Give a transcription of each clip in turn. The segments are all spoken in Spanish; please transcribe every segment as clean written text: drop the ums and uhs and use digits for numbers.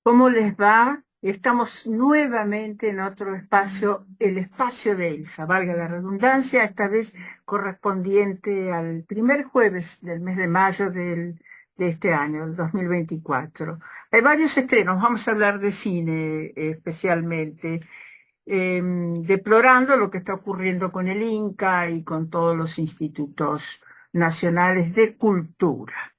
¿Cómo les va? Estamos nuevamente en otro espacio, el espacio de Elsa, valga la redundancia, esta vez correspondiente al primer jueves del mes de mayo de este año, el 2024. Hay varios estrenos, vamos a hablar de cine especialmente, deplorando lo que está ocurriendo con el Inca y con todos los institutos nacionales de cultura.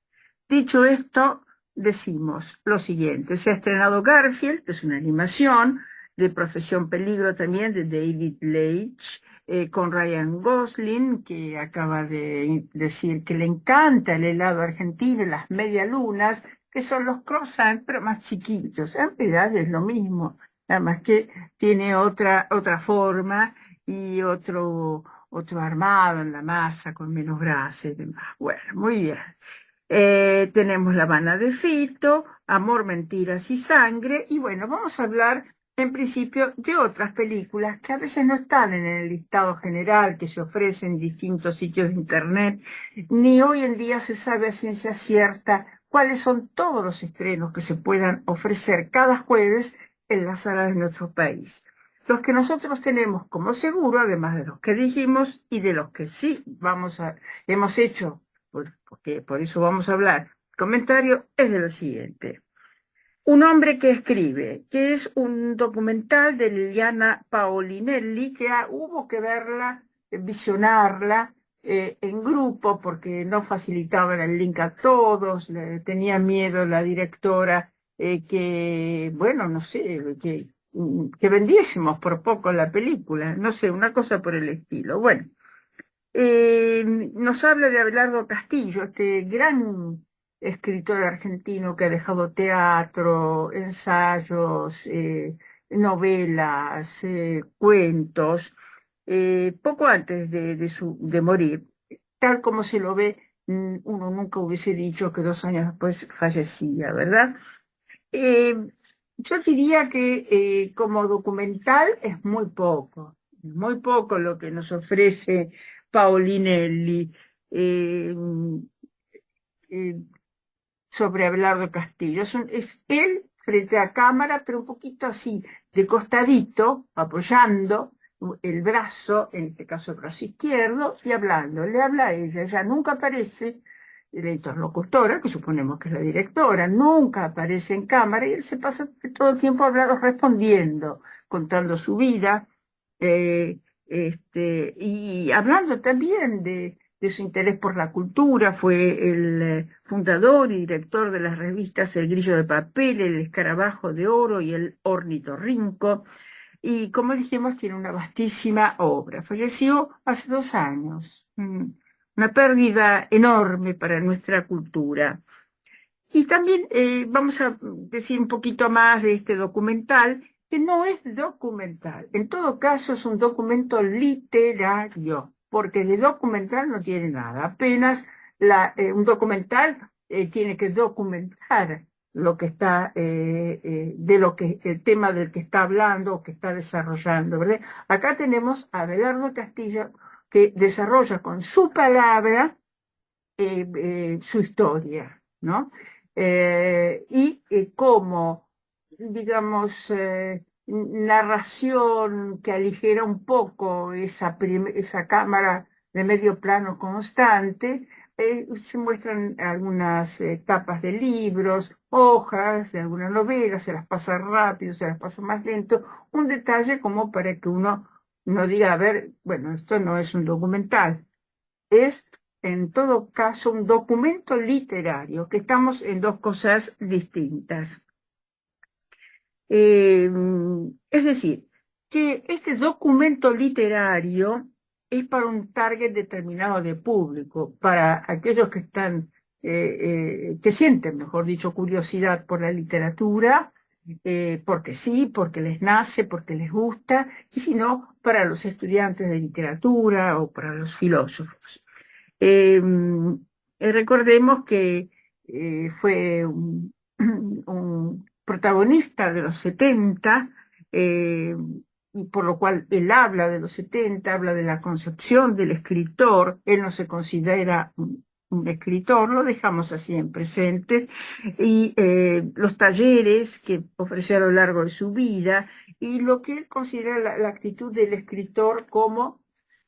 Dicho esto, decimos lo siguiente. Se ha estrenado Garfield, que es una animación de Profesión Peligro también, de David Leitch, con Ryan Gosling, que acaba de decir que le encanta el helado argentino y las medialunas, que son los croissants, pero más chiquitos. En realidad es lo mismo, nada más que tiene otra forma y otro armado en la masa, con menos grasa y demás. Bueno, muy bien. Tenemos La Habana de Fito, Amor, Mentiras y Sangre. Y bueno, vamos a hablar en principio de otras películas que a veces no están en el listado general que se ofrece en distintos sitios de internet, ni hoy en día se sabe a ciencia cierta cuáles son todos los estrenos que se puedan ofrecer cada jueves en las salas de nuestro país. Los que nosotros tenemos como seguro, además de los que dijimos y de los que sí hemos hecho porque por eso vamos a hablar. El comentario es de lo siguiente. Un hombre que escribe, que es un documental de Liliana Paolinelli, que hubo que verla, visionarla en grupo, porque no facilitaban el link a todos, tenía miedo la directora bueno, no sé, que vendiésemos por poco la película, no sé, una cosa por el estilo. Bueno, nos habla de Abelardo Castillo, este gran escritor argentino que ha dejado teatro, ensayos, novelas, cuentos, poco antes de morir. Tal como se lo ve, uno nunca hubiese dicho que 2 años después fallecía, ¿verdad? Eh, yo diría que como documental es muy poco lo que nos ofrece Paulinelli eh, eh, sobre Abelardo Castillo. Es él frente a cámara, pero un poquito así, de costadito, apoyando el brazo, en este caso el brazo izquierdo, y hablando. Le habla a ella, ella nunca aparece, la interlocutora, que suponemos que es la directora, nunca aparece en cámara y él se pasa todo el tiempo hablando, respondiendo, contando su vida, y hablando también de su interés por la cultura. Fue el fundador y director de las revistas El Grillo de Papel, El Escarabajo de Oro y El Ornitorrinco. Y como dijimos, tiene una vastísima obra. Falleció hace 2 años. Una pérdida enorme para nuestra cultura. Y también vamos a decir un poquito más de este documental, que no es documental. En todo caso, es un documento literario, porque de documental no tiene nada. Apenas un documental tiene que documentar lo que está, el tema del que está hablando o que está desarrollando, ¿verdad? Acá tenemos a Abelardo Castillo, que desarrolla con su palabra su historia, ¿no? Como, digamos, narración que aligera un poco esa cámara de medio plano constante, se muestran algunas tapas de libros, hojas de alguna novela, se las pasa rápido, se las pasa más lento, un detalle como para que uno no diga, a ver, bueno, esto no es un documental, es en todo caso un documento literario, que estamos en dos cosas distintas. Eh, es decir, que este documento literario es para un target determinado de público, para aquellos que que sienten, mejor dicho, curiosidad por la literatura, porque sí, porque les nace, porque les gusta, y si no, para los estudiantes de literatura o para los filósofos. Eh, Recordemos que fue un protagonista de los 70, eh, y por lo cual él habla de los 70, habla de la concepción del escritor. Él no se considera un escritor, lo dejamos así en presente, y los talleres que ofreció a lo largo de su vida, y lo que él considera la actitud del escritor como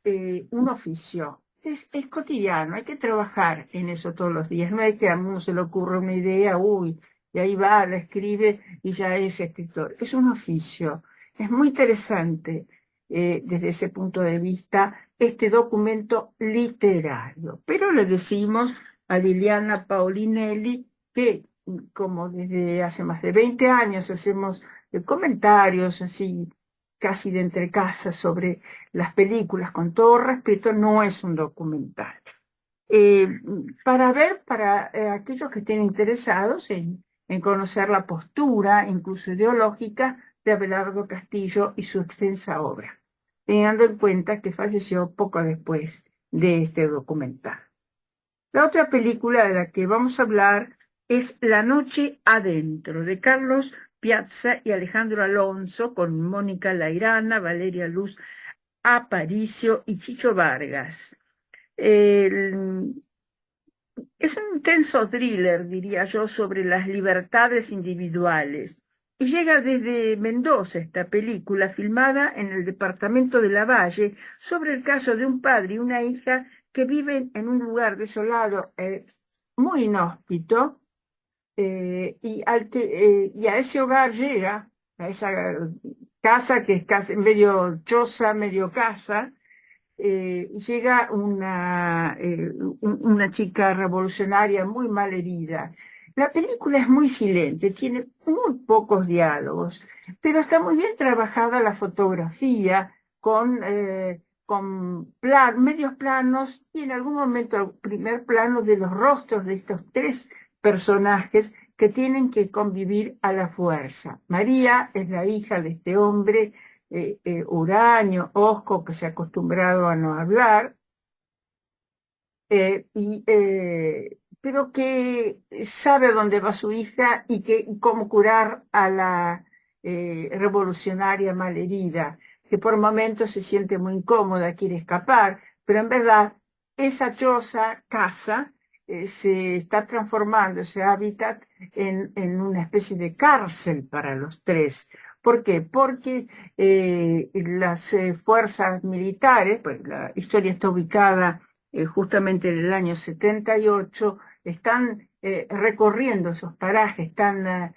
un oficio. Es cotidiano, hay que trabajar en eso todos los días. No es que a uno se le ocurra una idea, uy, y ahí va, la escribe y ya es escritor. Es un oficio. Es muy interesante desde ese punto de vista este documento literario. Pero le decimos a Liliana Paulinelli que, como desde hace más de 20 años hacemos comentarios así casi de entre casas sobre las películas, con todo respeto, no es un documental. Eh, para ver, para aquellos que estén interesados en conocer la postura, incluso ideológica, de Abelardo Castillo y su extensa obra, teniendo en cuenta que falleció poco después de este documental. La otra película de la que vamos a hablar es La noche adentro, de Carlos Piazza y Alejandro Alonso, con Mónica Lairana, Valeria Luz Aparicio y Chicho Vargas. Es un intenso thriller, diría yo, sobre las libertades individuales. Y llega desde Mendoza esta película, filmada en el departamento de Lavalle, sobre el caso de un padre y una hija que viven en un lugar desolado, muy inhóspito, y a ese hogar llega, a esa casa que es casi medio choza, medio casa, llega una chica revolucionaria muy mal herida. La película es muy silente, tiene muy pocos diálogos, pero está muy bien trabajada la fotografía con medios planos y en algún momento el primer plano de los rostros de estos tres personajes que tienen que convivir a la fuerza. María es la hija de este hombre uranio, osco, que se ha acostumbrado a no hablar, pero que sabe dónde va su hija y cómo curar a la revolucionaria malherida, que por momentos se siente muy incómoda, quiere escapar, pero en verdad esa choza, casa, se está transformando ese hábitat en una especie de cárcel para los tres. ¿Por qué? Porque las fuerzas militares, pues la historia está ubicada justamente en el año 78, están recorriendo esos parajes tan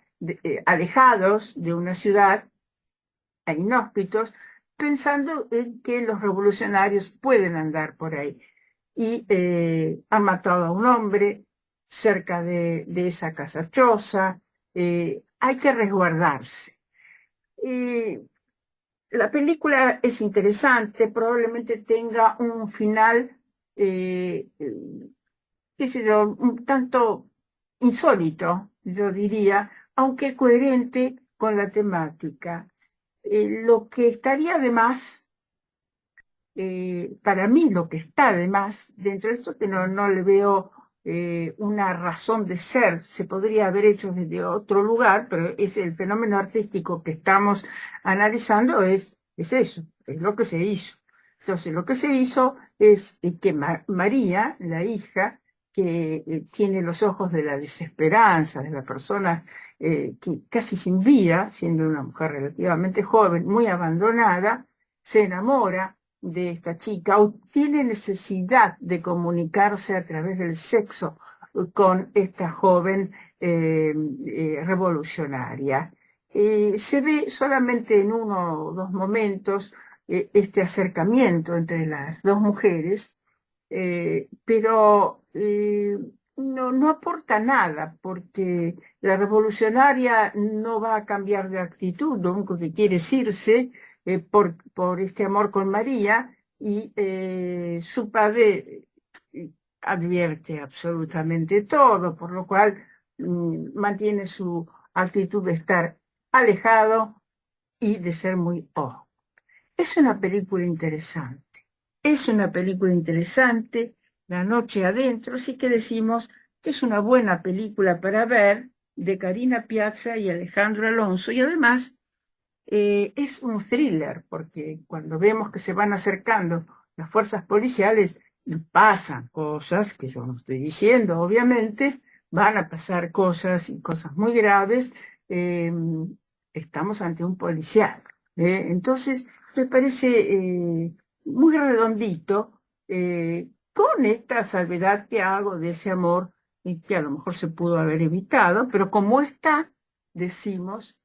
alejados de una ciudad, e inhóspitos, pensando en que los revolucionarios pueden andar por ahí. Y han matado a un hombre cerca de esa casa choza, hay que resguardarse. La película es interesante, probablemente tenga un final, qué sé yo, un tanto insólito, yo diría, aunque coherente con la temática. Lo que estaría de más, para mí lo que está de más, dentro de esto que no le veo una razón de ser, se podría haber hecho desde otro lugar, pero es el fenómeno artístico que estamos analizando, es eso, es lo que se hizo. Entonces, lo que se hizo es que María, la hija, que tiene los ojos de la desesperanza, de la persona que casi sin vida, siendo una mujer relativamente joven, muy abandonada, se enamora de esta chica o tiene necesidad de comunicarse a través del sexo con esta joven revolucionaria. Se ve solamente en uno o dos momentos este acercamiento entre las dos mujeres, pero no aporta nada porque la revolucionaria no va a cambiar de actitud, lo único que quiere es irse por este amor con María y su padre advierte absolutamente todo, por lo cual mantiene su actitud de estar alejado y de ser muy ojo. Es una película interesante. Es una película interesante, La noche adentro, así que decimos que es una buena película para ver, de Karina Piazza y Alejandro Alonso, y además es un thriller, porque cuando vemos que se van acercando las fuerzas policiales, pasan cosas, que yo no estoy diciendo, obviamente, van a pasar cosas y cosas muy graves, eh, estamos ante un policial. Entonces, me parece muy redondito, con esta salvedad que hago de ese amor, y que a lo mejor se pudo haber evitado, pero como está, decimos,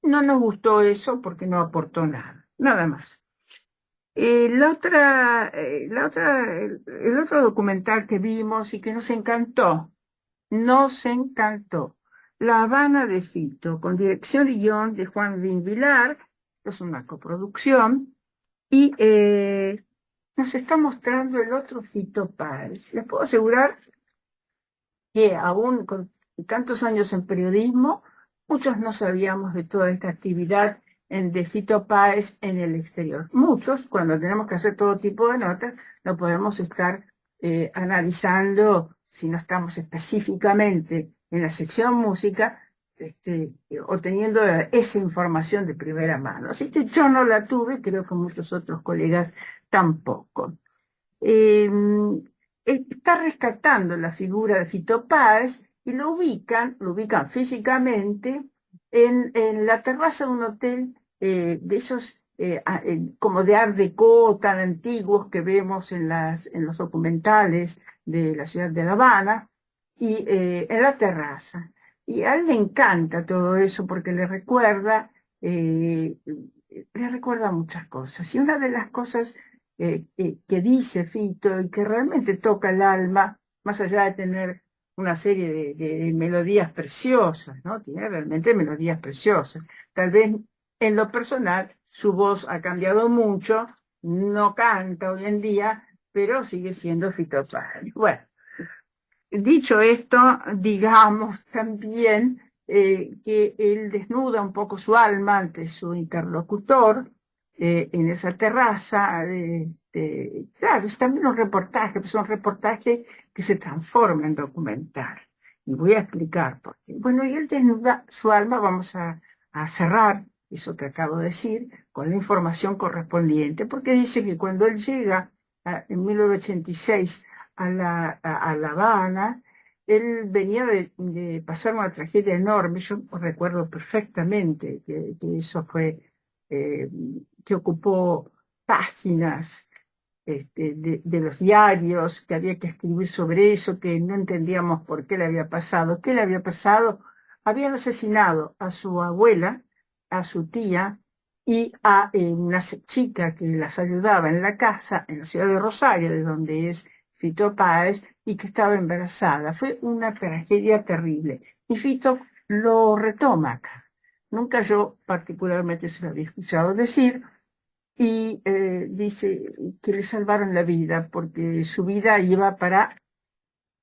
no nos gustó eso porque no aportó nada, nada más. El otro documental que vimos y que nos encantó, La Habana de Fito, con dirección y guión de Juan Bin Vilar, es una coproducción, y nos está mostrando el otro Fito Páez. Les puedo asegurar que aún con tantos años en periodismo, muchos no sabíamos de toda esta actividad de Fito Páez en el exterior. Muchos, cuando tenemos que hacer todo tipo de notas, no podemos estar analizando, si no estamos específicamente en la sección música, obteniendo esa información de primera mano. Así que yo no la tuve, creo que muchos otros colegas tampoco. eh, Está rescatando la figura de Fito Páez y lo ubican físicamente en la terraza de un hotel de esos como de Art Deco tan antiguos que vemos en los documentales de la ciudad de La Habana, y en la terraza. Y a él le encanta todo eso porque le recuerda muchas cosas. Y una de las cosas que dice Fito y que realmente toca el alma, más allá de tener una serie de melodías preciosas, ¿no? Tiene realmente melodías preciosas. Tal vez en lo personal su voz ha cambiado mucho, no canta hoy en día, pero sigue siendo Fito Páez. Bueno, dicho esto, digamos también que él desnuda un poco su alma ante su interlocutor en esa terraza. Claro, es también un reportaje, pero es un reportaje que se transforma en documental. Y voy a explicar por qué. Bueno, y él desnuda su alma, vamos a cerrar eso que acabo de decir con la información correspondiente, porque dice que cuando él llega en 1986 a La Habana. Él venía de pasar una tragedia enorme. Yo recuerdo perfectamente que eso fue, eh, que ocupó páginas de los diarios, que había que escribir sobre eso, que no entendíamos por qué le había pasado. ¿Qué le había pasado? Habían asesinado a su abuela, a su tía y a una chica que las ayudaba en la casa, en la ciudad de Rosario, de donde es Fito Páez, y que estaba embarazada. Fue una tragedia terrible. Y Fito lo retoma acá. Nunca yo particularmente se lo había escuchado decir, y dice que le salvaron la vida porque su vida iba para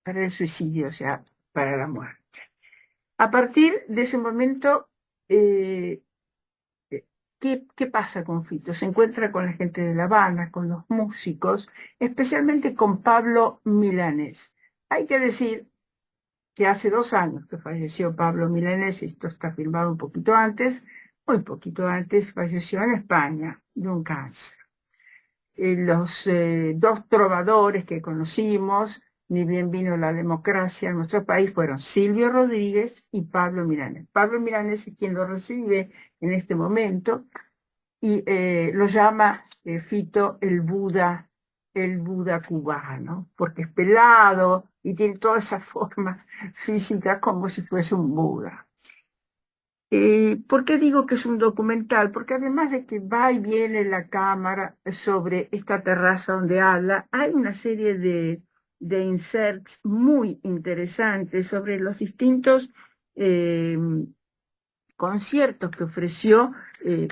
el suicidio, o sea, para la muerte. A partir de ese momento, eh, ¿qué pasa con Fito? Se encuentra con la gente de La Habana, con los músicos, especialmente con Pablo Milanés. Hay que decir que hace 2 años que falleció Pablo Milanés, esto está filmado un poquito antes, muy poquito antes, falleció en España de un cáncer. Los dos trovadores que conocimos, ni bien vino la democracia en nuestro país, fueron Silvio Rodríguez y Pablo Milanés. Pablo Milanés es quien lo recibe en este momento y lo llama Fito el Buda cubano, porque es pelado y tiene toda esa forma física como si fuese un Buda. ¿Por qué digo que es un documental? Porque además de que va y viene la cámara sobre esta terraza donde habla, hay una serie de inserts muy interesantes sobre los distintos eh, conciertos que ofreció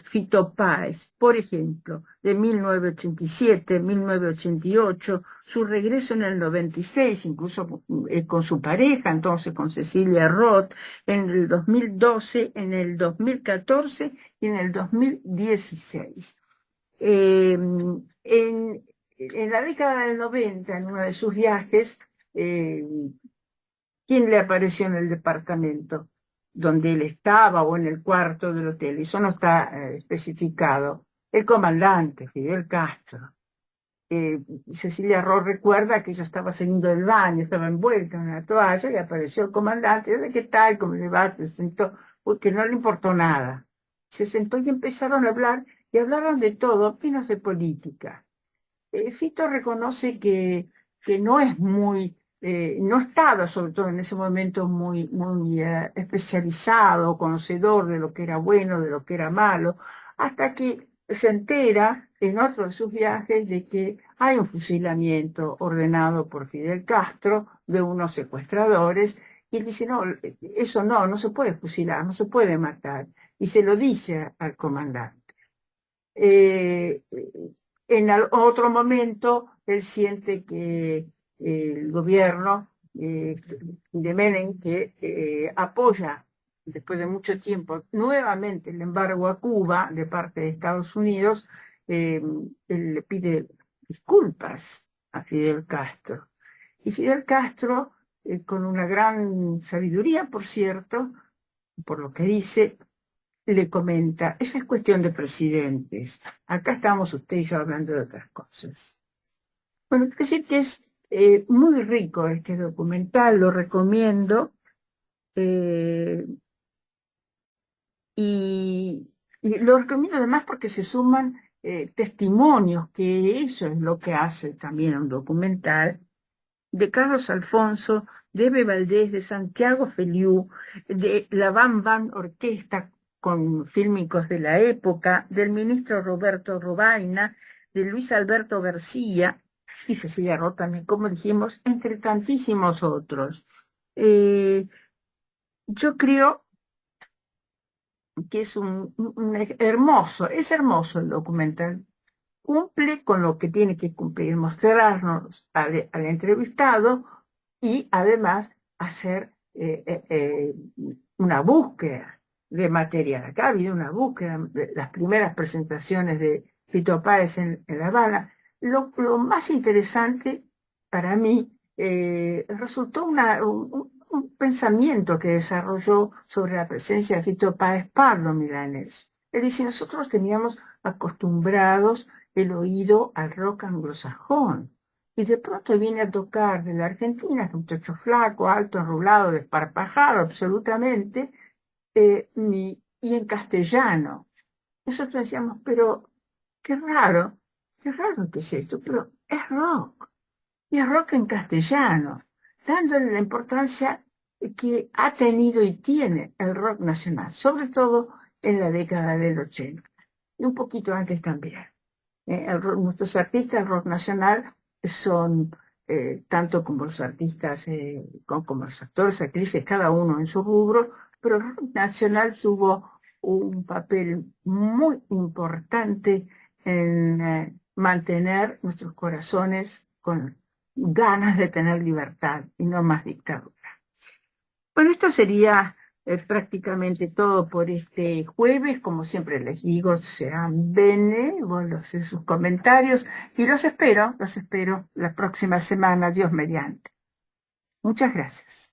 Fito Páez, por ejemplo, de 1987, 1988, su regreso en el 96, incluso con su pareja, entonces con Cecilia Roth, en el 2012, en el 2014 y en el 2016. En la década del 90, en uno de sus viajes, eh, ¿quién le apareció en el departamento donde él estaba o en el cuarto del hotel? Eso no está especificado. El comandante Fidel Castro. eh, Cecilia Roth recuerda que ella estaba saliendo del baño, estaba envuelta en una toalla y apareció el comandante. Y dice, ¿qué tal? ¿Cómo le va? Se sentó, porque no le importó nada. Se sentó y empezaron a hablar y hablaron de todo, menos de política. Fito reconoce que no es muy, no estaba sobre todo en ese momento muy especializado, conocedor de lo que era bueno, de lo que era malo, hasta que se entera en otro de sus viajes de que hay un fusilamiento ordenado por Fidel Castro de unos secuestradores, y él dice, no, eso no se puede fusilar, no se puede matar, y se lo dice al comandante. Eh, en otro momento, él siente que el gobierno de Menem, que apoya después de mucho tiempo nuevamente el embargo a Cuba de parte de Estados Unidos, él le pide disculpas a Fidel Castro. Y Fidel Castro, con una gran sabiduría, por cierto, por lo que dice, le comenta, esa es cuestión de presidentes. Acá estamos usted y yo hablando de otras cosas. Bueno, quiero decir que es muy rico este documental, lo recomiendo. eh, y, y lo recomiendo además porque se suman testimonios, que eso es lo que hace también un documental, de Carlos Alfonso, de Eve Valdés, de Santiago Feliú, de la Bam Bam Orquesta con fílmicos de la época, del ministro Roberto Robaina, de Luis Alberto García y Cecilia Roth también, como dijimos, entre tantísimos otros. Eh, yo creo que es es hermoso el documental, cumple con lo que tiene que cumplir, mostrarnos al entrevistado y además hacer una búsqueda de material. Acá ha habido una búsqueda de las primeras presentaciones de Fito Páez en La Habana. Lo más interesante para mí resultó un pensamiento que desarrolló sobre la presencia de Fito Páez Pablo Milanés. Es decir, nosotros teníamos acostumbrados el oído al rock anglosajón. Y de pronto viene a tocar de la Argentina, este muchacho flaco, alto, enrulado, desparpajado absolutamente, y en castellano. Nosotros decíamos, pero qué raro que es esto, pero es rock, y es rock en castellano, dándole la importancia que ha tenido y tiene el rock nacional, sobre todo en la década del 80, y un poquito antes también. Nuestros artistas del rock nacional son, tanto como los artistas, como los actores, actrices, cada uno en su rubro, pero el rock nacional tuvo un papel muy importante en mantener nuestros corazones con ganas de tener libertad y no más dictadura. Bueno, esto sería prácticamente todo por este jueves. Como siempre les digo, sean benévolos en sus comentarios y los espero la próxima semana, Dios mediante. Muchas gracias.